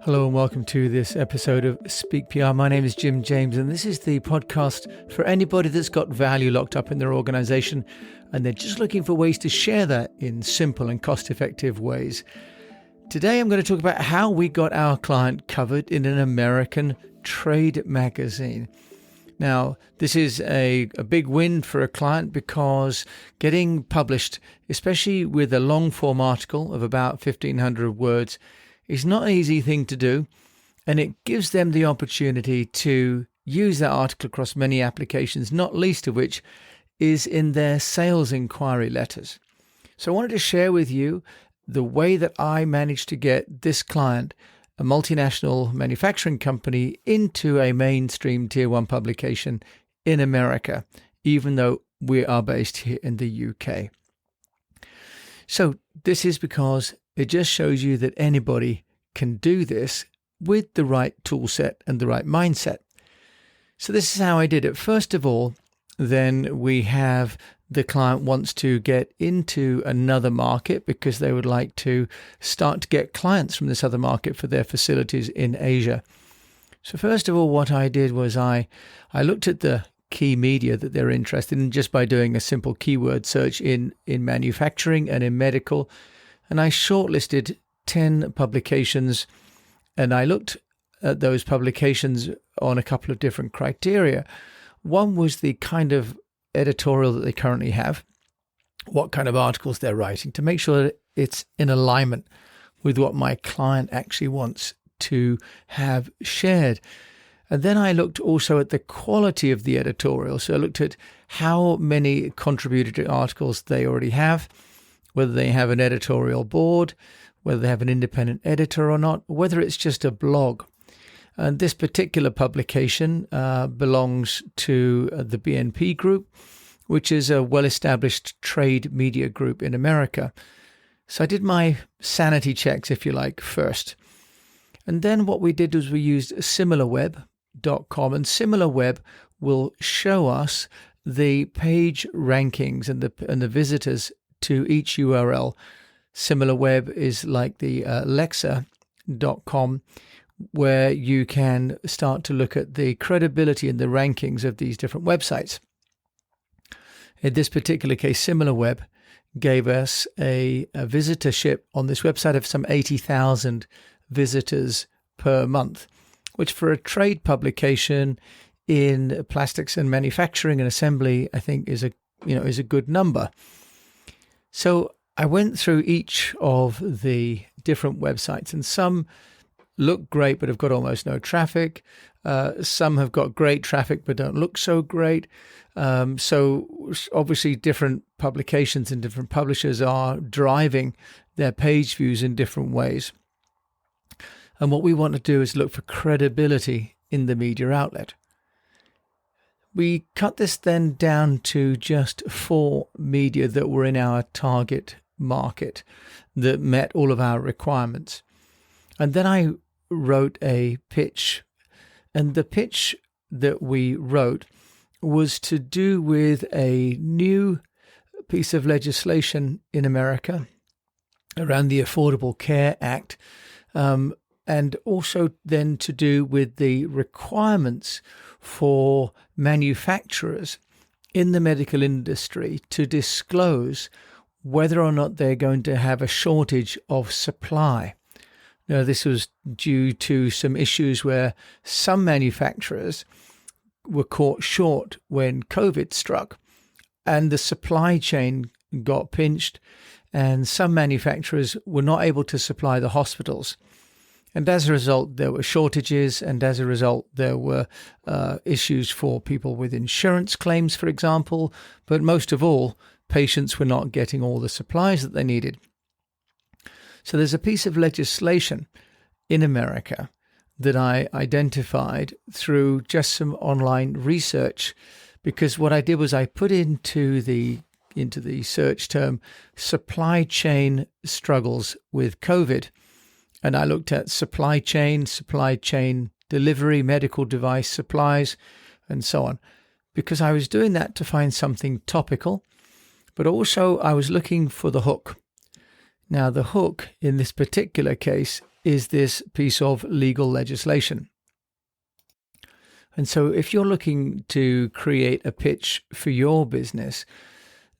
Hello and welcome to this episode of Speak PR. My name is Jim James and this is the podcast for anybody that's got value locked up in their organization and they're just looking for ways to share that in simple and cost-effective ways. Today I'm going to talk about how we got our client covered in an American trade magazine. Now, this is a big win for a client because getting published, especially with a long-form article of about 1,500 words, is not an easy thing to do, and it gives them the opportunity to use that article across many applications, not least of which is in their sales inquiry letters. So I wanted to share with you the way that I managed to get this client, a multinational manufacturing company, into a mainstream Tier 1 publication in America, even though we are based here in the UK. So this is because it just shows you that anybody can do this with the right tool set and the right mindset. So this is how I did it. First of all, then we have the client wants to get into another market because they would like to start to get clients from this other market for their facilities in Asia. So first of all, what I did was I looked at the key media that they're interested in just by doing a simple keyword search in manufacturing and in medical. And I shortlisted 10 publications and I looked at those publications on a couple of different criteria. One was the kind of editorial that they currently have, what kind of articles they're writing, to make sure that it's in alignment with what my client actually wants to have shared. And then I looked also at the quality of the editorial. So I looked at how many contributed articles they already have, whether they have an editorial board, whether they have an independent editor or not, whether it's just a blog. And this particular publication belongs to the BNP Group, which is a well-established trade media group in America. So I did my sanity checks, if you like, first. And then what we did was we used SimilarWeb.com, and SimilarWeb will show us the page rankings and the visitors to each URL. SimilarWeb is like the Alexa.com, where you can start to look at the credibility and the rankings of these different websites. In this particular case, SimilarWeb gave us a visitorship on this website of some 80,000 visitors per month, which for a trade publication in plastics and manufacturing and assembly, I think is a good number. So I went through each of the different websites, and some look great but have got almost no traffic. Some have got great traffic but don't look so great. So obviously different publications and different publishers are driving their page views in different ways. And what we want to do is look for credibility in the media outlet. We cut this then down to just 4 media that were in our target market that met all of our requirements. And then I wrote a pitch. And the pitch that we wrote was to do with a new piece of legislation in America around the Affordable Care Act, and also then to do with the requirements for manufacturers in the medical industry to disclose whether or not they're going to have a shortage of supply. Now, this was due to some issues where some manufacturers were caught short when COVID struck and the supply chain got pinched, and some manufacturers were not able to supply the hospitals. And as a result, there were shortages, and as a result, there were issues for people with insurance claims, for example. But most of all, patients were not getting all the supplies that they needed. So there's a piece of legislation in America that I identified through just some online research, because what I did was I put into the search term supply chain struggles with COVID. And I looked at supply chain delivery, medical device supplies, and so on, because I was doing that to find something topical, but also I was looking for the hook. Now, the hook in this particular case is this piece of legal legislation. And so if you're looking to create a pitch for your business,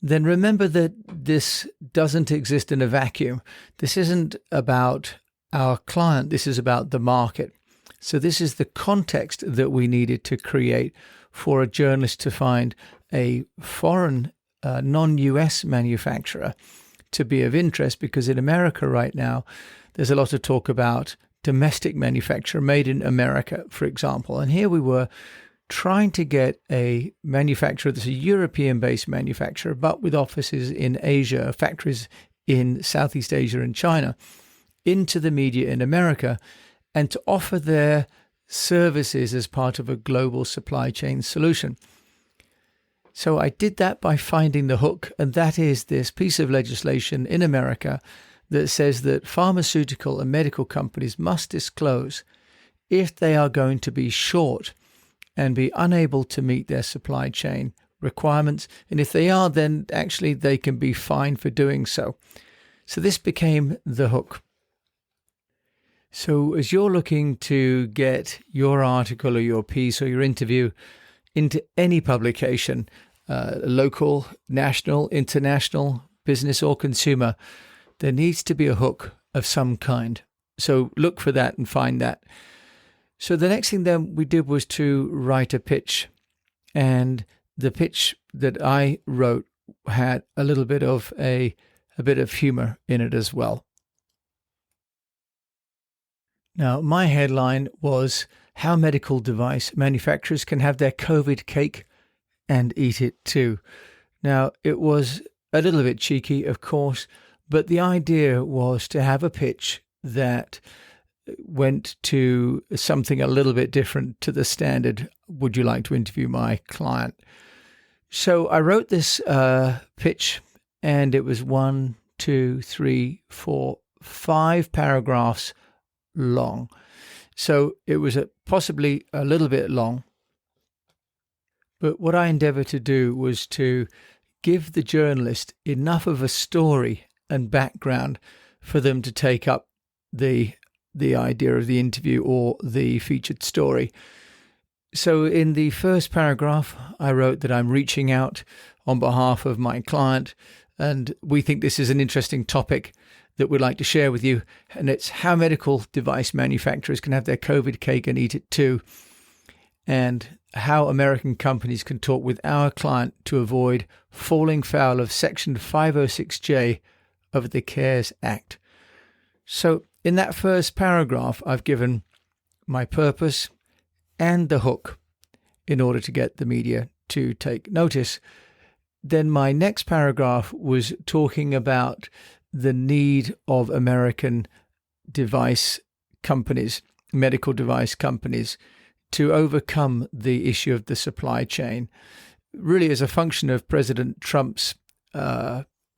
then remember that this doesn't exist in a vacuum. This isn't about our client. This is about the market. So this is the context that we needed to create for a journalist to find a foreign, non-US manufacturer to be of interest, because in America right now, there's a lot of talk about domestic manufacture, made in America, for example. And here we were trying to get a manufacturer that's a European-based manufacturer, but with offices in Asia, factories in Southeast Asia and China, into the media in America, and to offer their services as part of a global supply chain solution. So I did that by finding the hook, and that is this piece of legislation in America that says that pharmaceutical and medical companies must disclose if they are going to be short and be unable to meet their supply chain requirements. And if they are, then actually they can be fined for doing so. So this became the hook. So as you're looking to get your article or your piece or your interview into any publication, local, national, international, business or consumer, there needs to be a hook of some kind. So look for that and find that. So the next thing then we did was to write a pitch. And the pitch that I wrote had a little bit of a bit of humor in it as well. Now, my headline was how medical device manufacturers can have their COVID cake and eat it too. Now, it was a little bit cheeky, of course, but the idea was to have a pitch that went to something a little bit different to the standard, would you like to interview my client? So I wrote this pitch, and it was 5 paragraphs long. So it was possibly a little bit long. But what I endeavored to do was to give the journalist enough of a story and background for them to take up the idea of the interview or the featured story. So in the first paragraph, I wrote that I'm reaching out on behalf of my client, and we think this is an interesting topic that we'd like to share with you, and it's how medical device manufacturers can have their COVID cake and eat it too, and how American companies can talk with our client to avoid falling foul of Section 506J of the CARES Act. So in that first paragraph, I've given my purpose and the hook in order to get the media to take notice. Then my next paragraph was talking about the need of American device companies, medical device companies, to overcome the issue of the supply chain, really as a function of President Trump's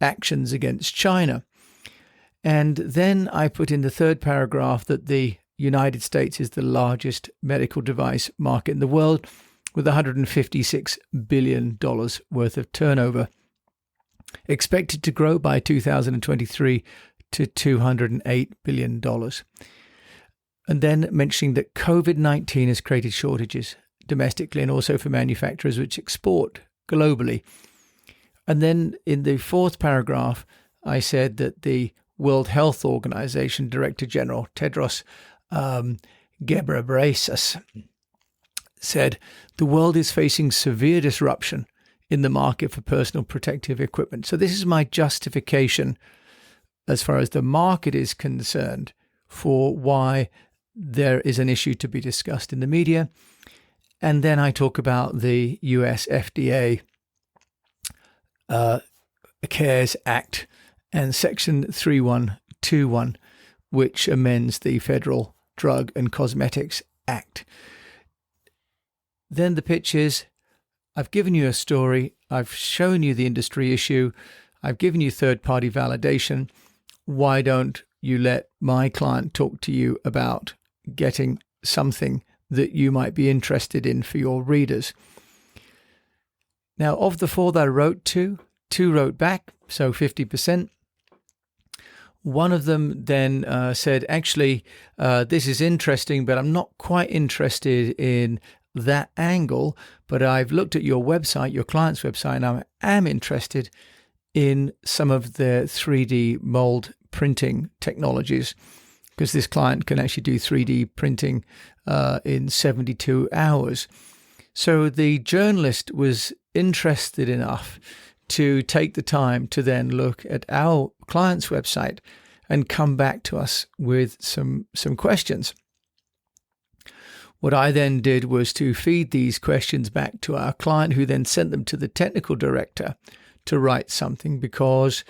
actions against China. And then I put in the third paragraph that the United States is the largest medical device market in the world, with $156 billion worth of turnover, expected to grow by 2023 to $208 billion. And then mentioning that COVID-19 has created shortages domestically and also for manufacturers which export globally. And then in the fourth paragraph, I said that the World Health Organization Director General Tedros Ghebreyesus said the world is facing severe disruption in the market for personal protective equipment. So this is my justification as far as the market is concerned for why there is an issue to be discussed in the media. And then I talk about the US FDA CARES Act and Section 3121, which amends the Federal Drug and Cosmetics Act. Then the pitch is, I've given you a story, I've shown you the industry issue, I've given you third-party validation. Why don't you let my client talk to you about getting something that you might be interested in for your readers? Now, of the 4 that I wrote to, 2 wrote back, so 50%. One of them then said, actually, this is interesting, but I'm not quite interested in that angle. But I've looked at your website, your client's website, and I am interested in some of their 3D mold printing technologies, because this client can actually do 3D printing in 72 hours. So the journalist was interested enough to take the time to then look at our client's website and come back to us with some questions. What I then did was to feed these questions back to our client, who then sent them to the technical director to write something, because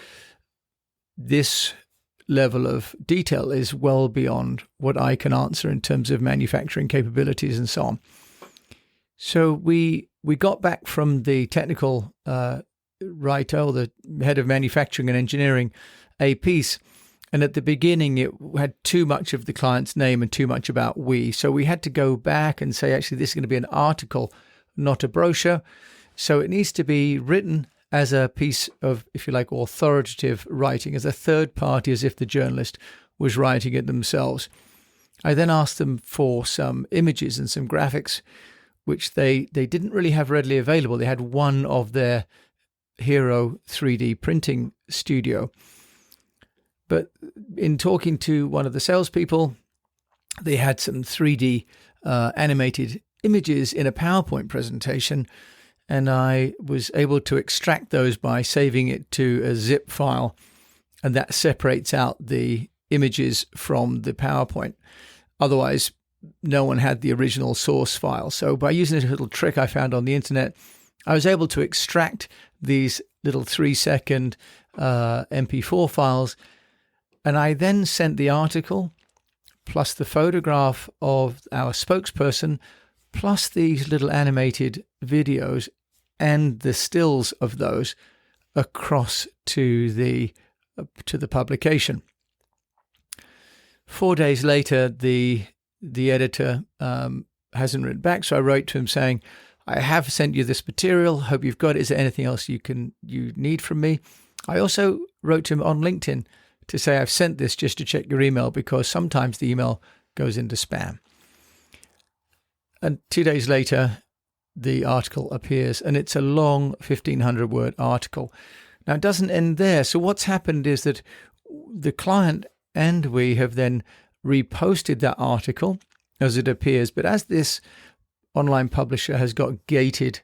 this level of detail is well beyond what I can answer in terms of manufacturing capabilities and so on. So we got back from the technical writer, or the head of manufacturing and engineering, a piece. And at the beginning, it had too much of the client's name and too much about we. So we had to go back and say, actually, this is going to be an article, not a brochure. So it needs to be written as a piece of, if you like, authoritative writing, as a third party, as if the journalist was writing it themselves. I then asked them for some images and some graphics, which they didn't really have readily available. They had one of their Hero 3D printing studio. But in talking to one of the salespeople, they had some 3D animated images in a PowerPoint presentation, and I was able to extract those by saving it to a zip file, and that separates out the images from the PowerPoint. Otherwise, no one had the original source file. So by using a little trick I found on the internet, I was able to extract these little 3-second MP4 files, and I then sent the article plus the photograph of our spokesperson plus these little animated videos and the stills of those across to the publication. 4 days later, the editor hasn't written back, so I wrote to him saying, I have sent you this material. Hope you've got it. Is there anything else you need from me? I also wrote to him on LinkedIn to say I've sent this just to check your email, because sometimes the email goes into spam. And 2 days later, the article appears, and it's a long 1,500-word article. Now, it doesn't end there. So what's happened is that the client and we have then reposted that article as it appears. But as this online publisher has got gated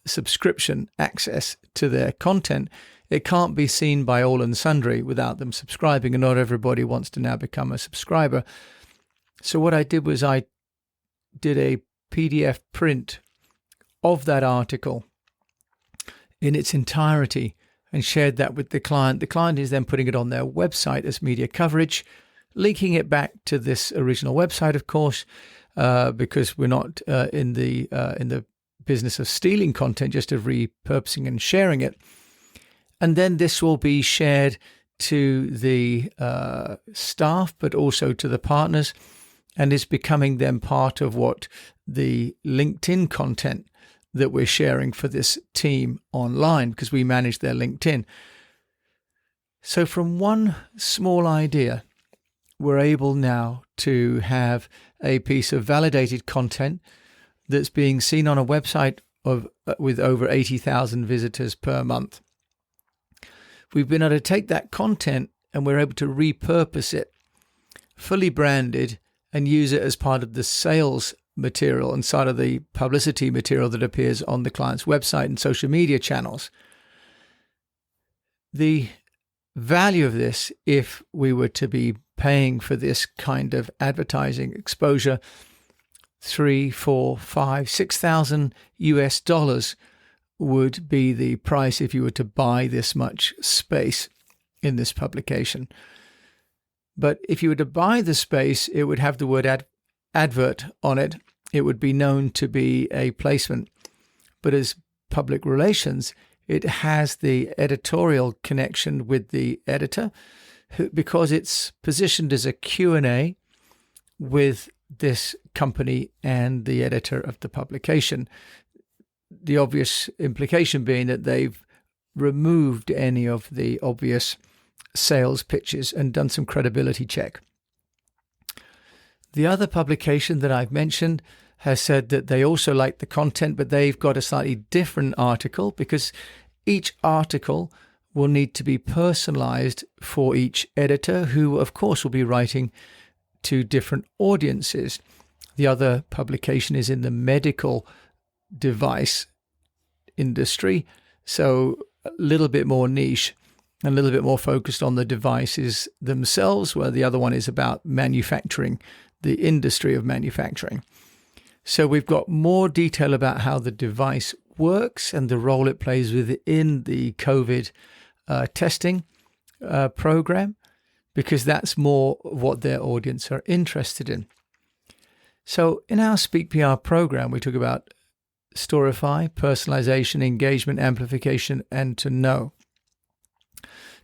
subscription access to their content, it can't be seen by all and sundry without them subscribing, and not everybody wants to now become a subscriber. So what I did was I did a PDF print of that article in its entirety and shared that with the client. The client is then putting it on their website as media coverage, linking it back to this original website, of course, because we're not in the business of stealing content, just of repurposing and sharing it. And then this will be shared to the staff, but also to the partners, and is becoming then part of what the LinkedIn content that we're sharing for this team online, because we manage their LinkedIn. So from one small idea, we're able now to have a piece of validated content that's being seen on a website with over 80,000 visitors per month. We've been able to take that content and we're able to repurpose it, fully branded, and use it as part of the sales material inside of the publicity material that appears on the client's website and social media channels. The value of this, if we were to be paying for this kind of advertising exposure, $3,000, $4,000, $5,000, $6,000 would be the price if you were to buy this much space in this publication. But if you were to buy the space, it would have the word advert on it. It would be known to be a placement. But as public relations, it has the editorial connection with the editor, because it's positioned as a Q&A with this company and the editor of the publication. The obvious implication being that they've removed any of the obvious sales pitches and done some credibility check. The other publication that I've mentioned has said that they also like the content, but they've got a slightly different article because each article will need to be personalized for each editor, who of course will be writing to different audiences. The other publication is in the medical device industry, so a little bit more niche, a little bit more focused on the devices themselves, where the other one is about manufacturing, the industry of manufacturing. So we've got more detail about how the device works and the role it plays within the COVID testing program, because that's more what their audience are interested in. So in our Speak PR program, we talk about Storify, personalization, engagement, amplification, and to know.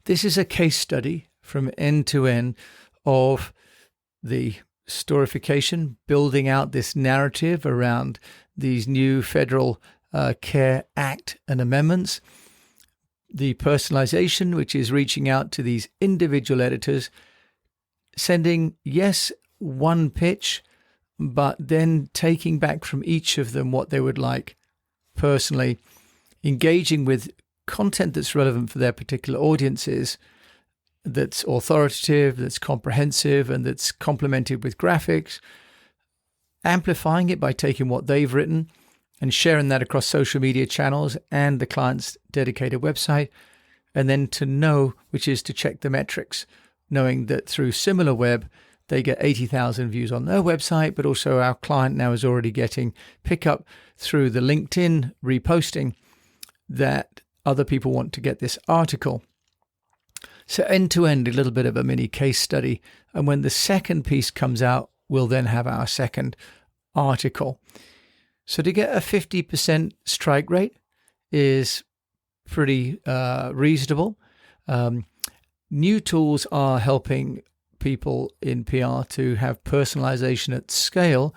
This is a case study from end to end of the storification, building out this narrative around these new federal CARE Act and amendments, the personalization, which is reaching out to these individual editors, sending, yes, one pitch, but then taking back from each of them what they would like personally, engaging with content that's relevant for their particular audiences, that's authoritative, that's comprehensive, and that's complemented with graphics, amplifying it by taking what they've written and sharing that across social media channels and the client's dedicated website, and then to know, which is to check the metrics, knowing that through SimilarWeb, they get 80,000 views on their website, but also our client now is already getting pickup through the LinkedIn reposting that other people want to get this article. So end to end, a little bit of a mini case study. And when the second piece comes out, we'll then have our second article. So to get a 50% strike rate is pretty reasonable. New tools are helping people in PR to have personalization at scale.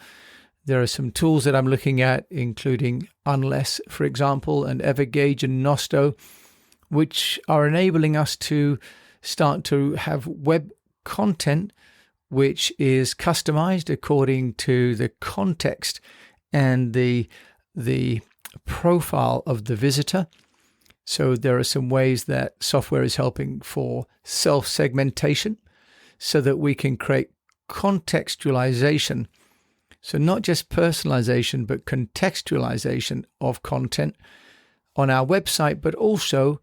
There are some tools that I'm looking at, including Unless, for example, and Evergage and Nosto, which are enabling us to start to have web content which is customized according to the context and the profile of the visitor. So there are some ways that software is helping for self-segmentation so that we can create contextualization. So not just personalization, but contextualization of content on our website, but also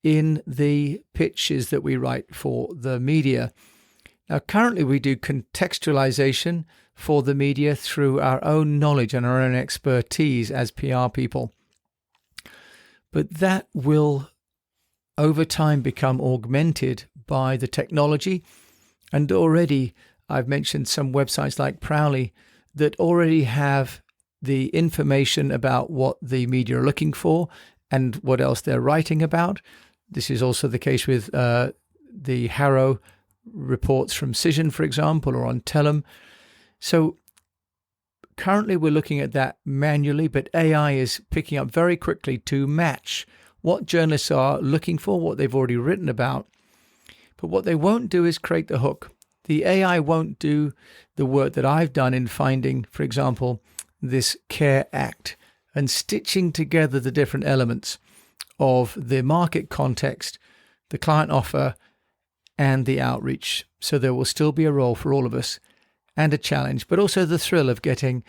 in the pitches that we write for the media. Now, currently we do contextualization for the media through our own knowledge and our own expertise as PR people. But that will, over time, become augmented by the technology. And already, I've mentioned some websites like Prowly that already have the information about what the media are looking for and what else they're writing about. This is also the case with the Harrow reports from Cision, for example, or on Tellum. So currently we're looking at that manually, but AI is picking up very quickly to match what journalists are looking for, what they've already written about. But what they won't do is create the hook. The AI won't do the work that I've done in finding, for example, this CARE Act and stitching together the different elements of the market context, the client offer, and the outreach. So there will still be a role for all of us and a challenge, but also the thrill of getting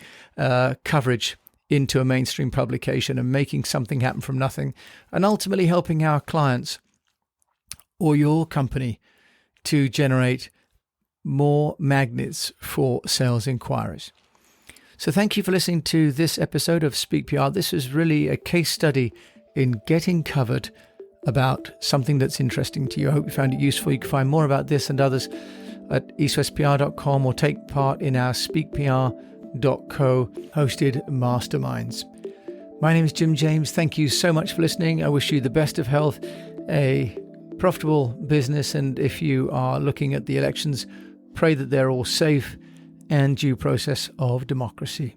coverage into a mainstream publication and making something happen from nothing, and ultimately helping our clients or your company to generate more magnets for sales inquiries. So thank you for listening to this episode of Speak PR. This is really a case study in getting covered about something that's interesting to you. I hope you found it useful. You can find more about this and others at eastwestpr.com or take part in our speakpr.co hosted masterminds. My name is Jim James. Thank you so much for listening. I wish you the best of health, a profitable business, and if you are looking at the elections, pray that they're all safe and due process of democracy.